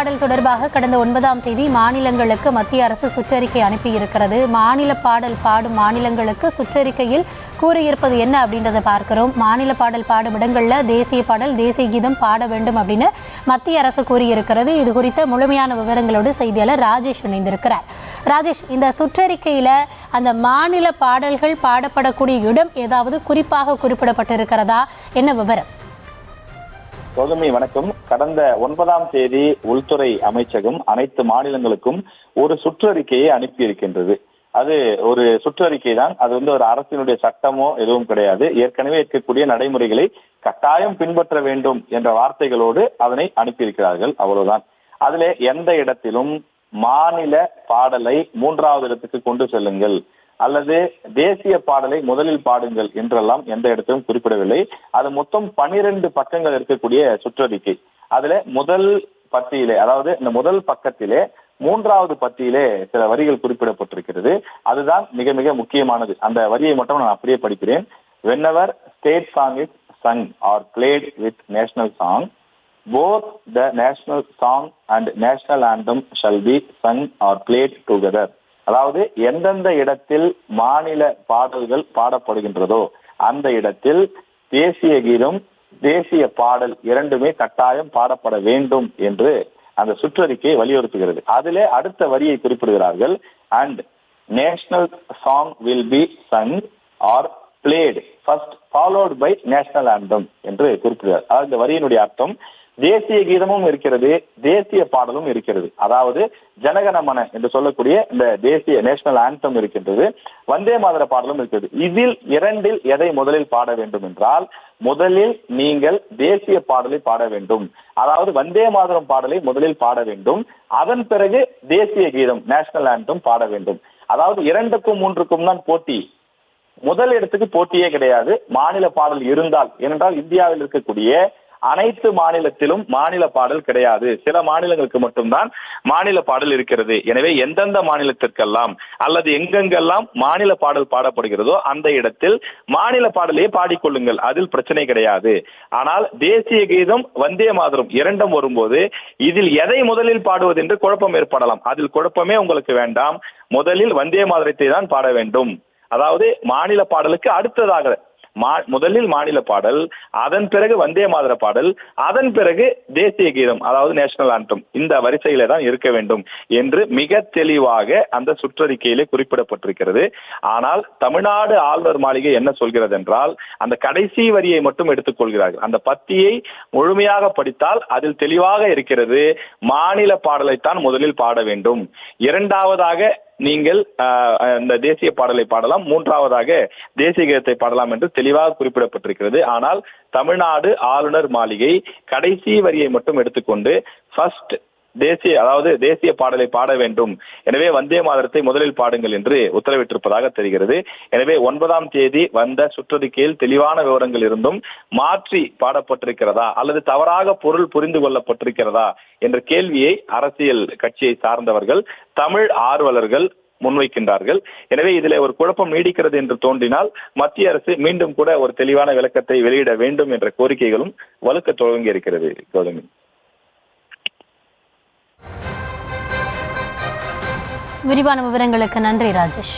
பாடல் தொடர்பாக கடந்த 9ஆம் தேதி மாநிலங்களுக்கு மத்திய அரசு சுற்றறிக்கை அனுப்பியிருக்கிறது. மாநில பாடல் பாடும் மாநிலங்களுக்கு சுற்றறிக்கையில் கூறியிருப்பது என்ன அப்படின்றத பார்க்கிறோம். மாநில பாடல் பாடும் இடங்களில் தேசிய பாடல், தேசிய கீதம் பாட வேண்டும் அப்படின்னு மத்திய அரசு கூறியிருக்கிறது. இது குறித்த முழுமையான விவரங்களோடு செய்தியாளர் ராஜேஷ் இணைந்திருக்கிறார். ராஜேஷ், இந்த சுற்றறிக்கையில அந்த மாநில பாடல்கள் பாடப்படக்கூடிய இடம் ஏதாவது குறிப்பாக குறிப்பிடப்பட்டிருக்கிறதா? என்ன விவரம்? கௌதமி வணக்கம். கடந்த 9ஆம் தேதி உள்துறை அமைச்சகம் அனைத்து மாநிலங்களுக்கும் ஒரு சுற்றறிக்கையை அனுப்பியிருக்கின்றது. அது ஒரு சுற்றறிக்கை தான். அது ஒரு அரசினுடைய சட்டமோ எதுவும் கிடையாது. ஏற்கனவே இருக்கக்கூடிய நடைமுறைகளை கட்டாயம் பின்பற்ற வேண்டும் என்ற வார்த்தைகளோடு அதனை அனுப்பியிருக்கிறார்கள், அவ்வளவுதான். அதிலே எந்த இடத்திலும் மாநில பாடலை 3வது இடத்துக்கு கொண்டு செல்லுங்கள் அல்லது தேசிய பாடலை முதலில் பாடுங்கள் என்றெல்லாம் எந்த இடத்திலும் குறிப்பிடவில்லை. அது மொத்தம் 12 பக்கங்கள் இருக்கக்கூடிய சுற்றறிக்கை. அதுல முதல் பத்தியிலே, அதாவது இந்த முதல் பக்கத்திலே 3வது பத்தியிலே சில வரிகள் குறிப்பிடப்பட்டிருக்கிறது. அதுதான் மிக மிக முக்கியமானது. அந்த வரியை மட்டும் நான் அப்படியே படிக்கிறேன். Whenever state song is sung or played with national song, both the national song and national anthem shall be sung or played together. அதாவது எந்தெந்த இடத்தில் மாநில பாடல்கள் பாடப்படுகின்றதோ அந்த இடத்தில் தேசிய கீதம், தேசிய பாடல் இரண்டுமே கட்டாயம் பாடப்பட வேண்டும் என்று அந்த சுற்றறிக்கையை வலியுறுத்துகிறது. அதிலே அடுத்த வரியை குறிப்பிடுகிறார்கள். And national song will be sung or played first followed by national anthem என்று குறிப்பிடுகிறார். அதாவது இந்த வரியினுடைய அர்த்தம், தேசிய கீதமும் இருக்கிறது, தேசிய பாடலும் இருக்கிறது. அதாவது ஜனகணமன என்று சொல்லக்கூடிய இந்த தேசிய நேஷனல் ஆந்தம் இருக்கின்றது, வந்தே மாதர பாடலும் இருக்கிறது. இதில் இரண்டில் எதை முதலில் பாட வேண்டும் என்றால், முதலில் நீங்கள் தேசிய பாடலை பாட வேண்டும். அதாவது வந்தே மாதரம் பாடலை முதலில் பாட வேண்டும். அதன் பிறகு தேசிய கீதம் நேஷனல் ஆந்தம் பாட வேண்டும். அதாவது 2க்கும் 3க்கும் தான் போட்டி. முதல் இடத்துக்கு போட்டியே கிடையாது மாநில பாடல் இருந்தால். ஏனென்றால் இந்தியாவில் இருக்கக்கூடிய அனைத்து மாநிலத்திலும் மாநில பாடல் கிடையாது. சில மாநிலங்களுக்கு மட்டும்தான் மாநில பாடல் இருக்கிறது. எனவே எந்தெந்த மாநிலத்திற்கெல்லாம் அல்லது எங்கெங்கெல்லாம் மாநில பாடல் பாடப்படுகிறதோ அந்த இடத்தில் மாநில பாடலையே பாடிக்கொள்ளுங்கள், அதில் பிரச்சனை கிடையாது. ஆனால் தேசிய கீதம், வந்தே மாதரம் இரண்டும் வரும்போது இதில் எதை முதலில் பாடுவது என்று குழப்பம் ஏற்படலாம். அதில் குழப்பமே உங்களுக்கு வேண்டாம். முதலில் வந்தே மாதரத்தை தான் பாட வேண்டும். அதாவது மாநில பாடலுக்கு அடுத்ததாக முதலில் மாநில பாடல், அதன் பிறகு வந்தே மாதர பாடல், அதன் பிறகு தேசிய கீதம், அதாவது நேஷனல் ஆந்தம். இந்த வரிசையில தான் இருக்க வேண்டும் என்று மிக தெளிவாக அந்த சுற்றறிக்கையிலே குறிப்பிடப்பட்டிருக்கிறது. ஆனால் தமிழ்நாடு ஆளுநர் மாளிகை என்ன சொல்கிறது என்றால், அந்த கடைசி வரியை மட்டும் எடுத்துக்கொள்கிறார்கள். அந்த பத்தியை முழுமையாக படித்தால் அதில் தெளிவாக இருக்கிறது, மாநில பாடலைத்தான் முதலில் பாட வேண்டும், இரண்டாவதாக நீங்கள் இந்த தேசிய பாடலை பாடலாம், 3வதாக தேசிய கீதத்தை பாடலாம் என்று தெளிவாக குறிப்பிடப்பட்டிருக்கிறது. ஆனால் தமிழ்நாடு ஆளுநர் மாளிகை கடைசி வரியை மட்டும் எடுத்துக்கொண்டு ஃபர்ஸ்ட் தேசிய பாடலை பாட வேண்டும், எனவே வந்தே மாதரத்தை முதலில் பாடுங்கள் என்று உத்தரவிட்டிருப்பதாக தெரிகிறது. எனவே 9ஆம் தேதி வந்த சுற்றறிக்கையில் தெளிவான விவரங்கள் இருந்தும் மாற்றி பாடப்பட்டிருக்கிறதா அல்லது தவறாக பொருள் புரிந்து கொள்ளப்பட்டிருக்கிறதா என்ற கேள்வியை அரசியல் கட்சியை சார்ந்தவர்கள், தமிழ் ஆர்வலர்கள் முன்வைக்கின்றார்கள். எனவே இதில் ஒரு குழப்பம் நீடிக்கிறது என்று தோன்றினால் மத்திய அரசு மீண்டும் கூட ஒரு தெளிவான விளக்கத்தை வெளியிட வேண்டும் என்ற கோரிக்கைகளும் வலுக்க துவங்கி இருக்கிறது. கௌதமி, விரிவான விவரங்களுக்கு நன்றி ராஜேஷ்.